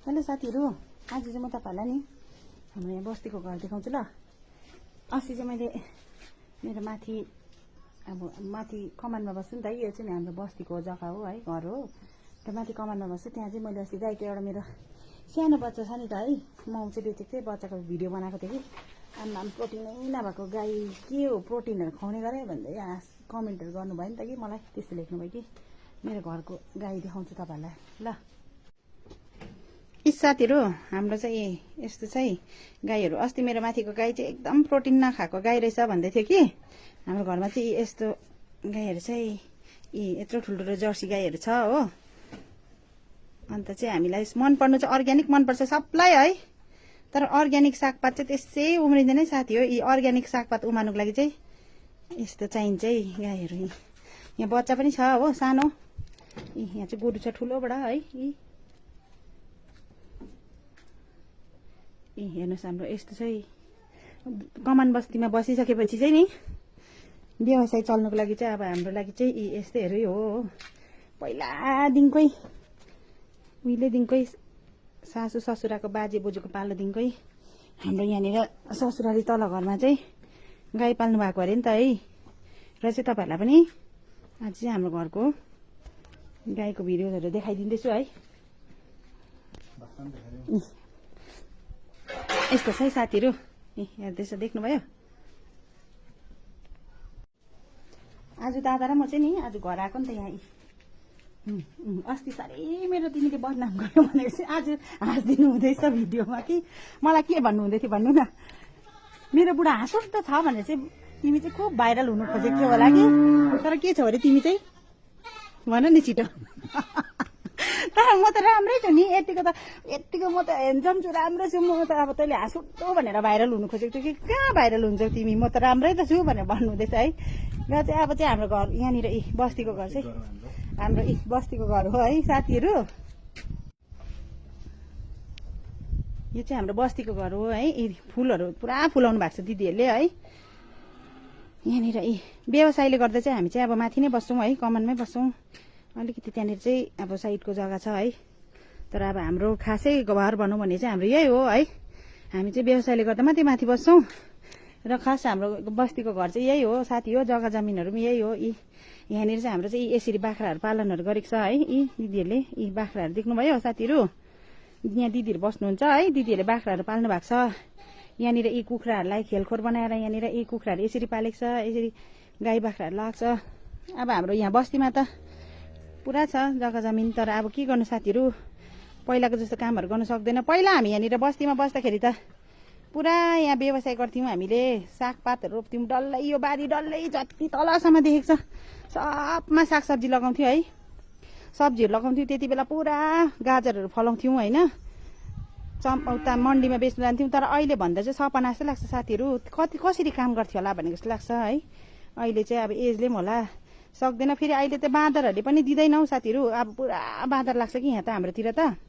Hello साथीहरु, आज चाहिँ म तपाईहरुलाई नि हाम्रो यहाँ बस्तीको घर देखाउँछु ल। अस्ति चाहिँ मैले मेरो माथि कमानमा बस्छु नि त। यो चाहिँ हाम्रो बस्तीको जग्गा हो है, घर हो। त माथि कमानमा बस्छु। त्यहाँ चाहिँ मैले अस्ति गाईको एउटा मेरो सानो बच्चा छ नि त है, माउ चाहिँ बेचेको थिएँ। बच्चाको भिडियो बनाएको थिएँ कि आम्मा प्रोटिनै नभएको गाई के हो, प्रोटिनहरु खुवाउने गरे भन्दै कमेन्टहरु गर्नुभयो नि त कि मलाई त्यस्तो लेख्नुभयो कि मेरो घरको गाई देखाउँछु तपाईहरुलाई ल। साथीहरु, हाम्रो चाहिँ यस्तो चाहिँ गाईहरु। अस्ति मेरो माथिको गाई चाहिँ एकदम प्रोटिन नखाएको गाई रहेछ भन्दै थियो कि हाम्रो घरमा चाहिँ यस्तो गाईहरु चाहिँ यत्रो ठुल्ठुलो जर्सी गाईहरु छ हो। अन्त चाहिँ हामीलाई मन पर्नु चाहिँ अर्ग्यानिक मन पर्छ सबलाई है, तर अर्ग्यानिक सागपात चाहिँ त्यसै उम्रिँदैन साथी हो। यी अर्ग्यानिक सागपात उमार्नुको लागि चाहिँ यस्तो चाहिन्छ है गाईहरु। यहाँ बच्चा पनि छ हो सानो। यहाँ चाहिँ गोरु छ ठुलो बडा है। हेर्नुस्, हाम्रो यस्तो चाहिँ कमान बस्तीमा बसिसकेपछि चाहिँ नि व्यवसाय चल्नुको लागि चाहिँ अब हाम्रो लागि चाहिँ यस्तैहरु हो। पहिलादेखिकै उहिलेदेखिकै सासू ससुराको बाजे बोजूको पालोदेखिकै हाम्रो यहाँनिर ससुराली तल घरमा चाहिँ गाई पाल्नु भएको अरे नि त है। र चाहिँ तपाईहरुलाई पनि आज चाहिँ हाम्रो घरको गाईको भिडियोहरु देखाइदिँदैछु है। यस्तो छ है साथीहरु, हेर्दैछ, देख्नुभयो। आज दादा र म चाहिँ नि आज घर आएको नि त यहाँ। अस्ति साह्रै मेरो तिमीले बदनाम गर्यो भनेर चाहिँ आज हाँस्दिनु हुँदैछ भिडियोमा कि मलाई के भन्नु हुँदै थियो भन्नु न। मेरो बुढा हाँसो त छ भनेर चाहिँ तिमी चाहिँ खुब भाइरल हुनु खोजेको थियो होला कि, तर के छ अरे तिमी चाहिँ भन नि छिटो। तर म त राम्रै छु नि, यतिको म त हेन्सम छु, राम्रो छु। म त अब तैँले हाँसुट्टो भनेर भाइरल हुनु खोजेको थियो कि कहाँ भाइरल हुन्छौ तिमी, म त राम्रै त छु भनेर भन्नु हुँदैछ है। र चाहिँ अब चाहिँ हाम्रो घर यहाँनिर बस्तीको घर चाहिँ हाम्रो बस्तीको घर हो है साथीहरु। यो चाहिँ हाम्रो बस्तीको घर हो है। फुलहरु पुरा फुलाउनु भएको छ दिदीहरुले है। यहाँनिर व्यवसायले गर्दा चाहिँ हामी चाहिँ अब माथि नै बस्छौं है, कमानमै बस्छौं। अलिकति त्यहाँनिर चाहिँ अब साइडको जग्गा छ है। तर अब हाम्रो खासै घर भनौँ भने चाहिँ हाम्रो यही हो है। हामी चाहिँ व्यवसायले गर्दा माथि बस्छौं र खास हाम्रो बस्तीको घर चाहिँ यही हो साथी हो। जग्गा जमिनहरु पनि यही हो। यहाँनिर चाहिँ हाम्रो चाहिँ यसरी बाख्राहरु पालनहरु गरेको छ है। दिदीहरुले बाख्राहरु देख्नुभयो साथीहरु, यहाँ दिदीहरु बस्नुहुन्छ है। दिदीहरुले बाख्राहरु पाल्नु भएको छ। यहाँनिर कुखुराहरुलाई खेलखोर बनाएर यहाँनिर कुखुराहरु यसरी पालेको छ। यसरी गाई बाख्राहरु लाग्छ। अब हाम्रो यहाँ बस्तीमा त पुरा छ जग्गा जमिन, तर अब के गर्नु साथीहरु, पहिलाको जस्तो कामहरु गर्न सक्दैन। पहिला हामी यहाँनिर बस्तीमा बस्दाखेरि त पुरा यहाँ व्यवसाय गर्थ्यौं हामीले। सागपातहरु रोप्थ्यौं डल्लै, यो बारी डल्लै जति तलसम्म देखेको छ सबमा सागसब्जी लगाउँथ्यौं है। सब्जीहरु लगाउँथ्यौं। त्यति बेला पुरा गाजरहरु फलाउँथ्यौं हैन। उता मण्डीमा बेच्न जान्थ्यौं। तर अहिले भन्दा चाहिँ सपना जस्तो लाग्छ साथीहरु, कसरी काम गर्थ्यो होला भनेको जस्तो लाग्छ है। अहिले चाहिँ अब एजले पनि होला सक्दैन। फेरि अहिले त बाँदरहरुले पनि दिँदैनौ साथीहरु। अब पुरा बाँदर लाग्छ कि यहाँ त हाम्रोतिर त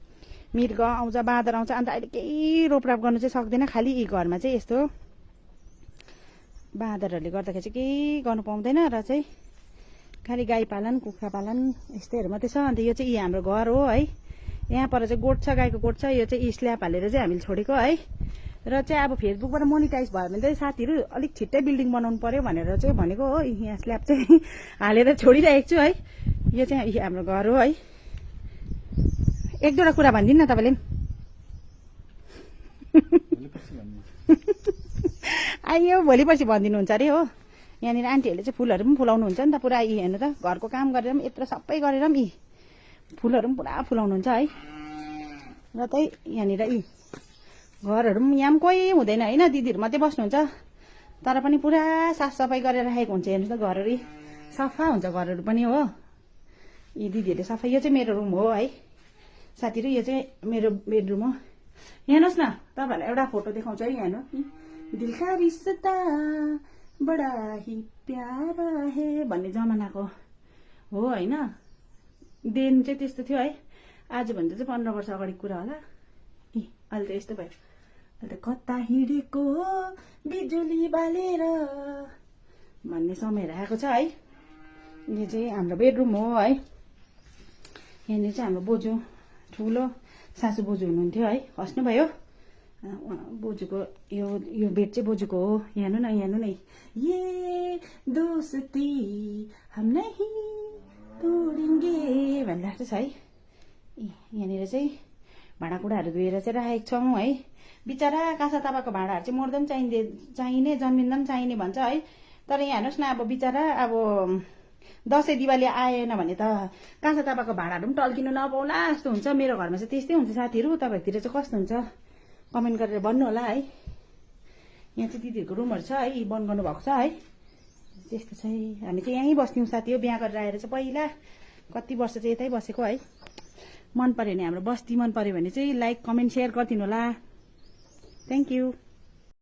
मृग आउँछ, बाँदर आउँछ। अन्त अहिले केही रोपराप गर्नु चाहिँ सक्दैन। खालि घरमा चाहिँ यस्तो बाँदरहरुले गर्दाखेरि चाहिँ केही गर्नु पाउँदैन। र चाहिँ खालि गाई पालन कुखुरा पालन यस्तैहरु मात्रै छ। अन्त यो चाहिँ हाम्रो घर हो है। यहाँ पर चाहिँ गोठ छ, गाईको गोठ छ। यो चाहिँ स्ल्याब हालेर चाहिँ हामीले छोडेको है। र चाहिँ अब फेसबुकबाट मोनिटाइज भयो भने चाहिँ साथीहरु अलिक छिट्टै बिल्डिङ बनाउनु पर्यो भनेर चाहिँ भनेको हो। यहाँ स्ल्याब चाहिँ हालेर छोडिरहेको छु है। यो चाहिँ हाम्रो घर हो है। एक दुईवटा कुरा भनिदिनु न तपाईले। आइयो भोलि पर्सि भनिदिनुहुन्छ अरे हो। यहाँनिर आन्टीहरूले चाहिँ फुलहरु पनि फुलाउनुहुन्छ नि त पुरा। हेर्नु त घरको काम गरेर पनि यत्रो सबै गरेर पनि फुलहरु पनि पुरा फुलाउनुहुन्छ है। र चाहिँ यहाँनिर घरहरु पनि यहाँ कोही हुँदैन हैन, दिदीहरु मात्रै बस्नुहुन्छ। तर पनि पुरा साफसफाई गरेर राखेको हुन्छ। हेर्नु त घरहरु सफा हुन्छ, घरहरु पनि हो। दिदीहरुले सफा। यो चाहिँ मेरो रुम हो है साथीहरु। यो चाहिँ मेरो बेडरुम हो। हेर्नुस् न, तपाईहरुलाई एउटा फोटो देखाउँछु है। हेर्नु, दिल का रिश्ता बडा ही प्यारा है भन्ने जमानाको हो हैन। दिन चाहिँ त्यस्तो थियो है। आज भन्दा चाहिँ 15 वर्ष अगाडिको कुरा होला। अहिले त यस्तो भयो। अहिले त कता हिँडेको बिजुली बालेर भन्ने समय आएको छ है। यो चाहिँ हाम्रो बेडरुम हो है। यहाँनिर चाहिँ हाम्रो बोजू ठुलो सासू बोजू हुनुहुन्थ्यो है, खस्नुभयो। बोजूको यो बेड चाहिँ बोजूको हो। यहाँ हेर्नु न, यहाँ हेर्नु न, ये दोस्ती हम नहीं तोडेंगे भनिरहेको छ है। यहाँनिर चाहिँ भाँडाकुँडाहरू धोएर चाहिँ राखेको छौँ है। बिचरा काँसा तामाको भाँडाहरू चाहिँ मर्दा पनि चाहिने जन्मिँदा पनि चाहिने भन्छ है। तर यहाँ हेर्नुहोस् न, अब बिचरा अब दसैँ दिवाली आएन भने त काँसा तामाको भाँडाहरू पनि टल्किनु नपाउला जस्तो हुन्छ। मेरो घरमा चाहिँ त्यस्तै हुन्छ साथीहरू। तपाईँहरूतिर चाहिँ कस्तो हुन्छ कमेन्ट गरेर भन्नु होला है। यहाँ चाहिँ दिदीहरूको रुमहरू छ है, बन्द गर्नुभएको छ है। त्यस्तो चाहिँ हामी चाहिँ यहीँ बस्थ्यौँ साथी हो। बिहा गरेर आएर चाहिँ पहिला कति वर्ष चाहिँ यतै बसेको है। मन पर्यो भने हाम्रो बस्ती मन पर्यो भने चाहिँ लाइक कमेन्ट सेयर गरिदिनु होला। Thank you.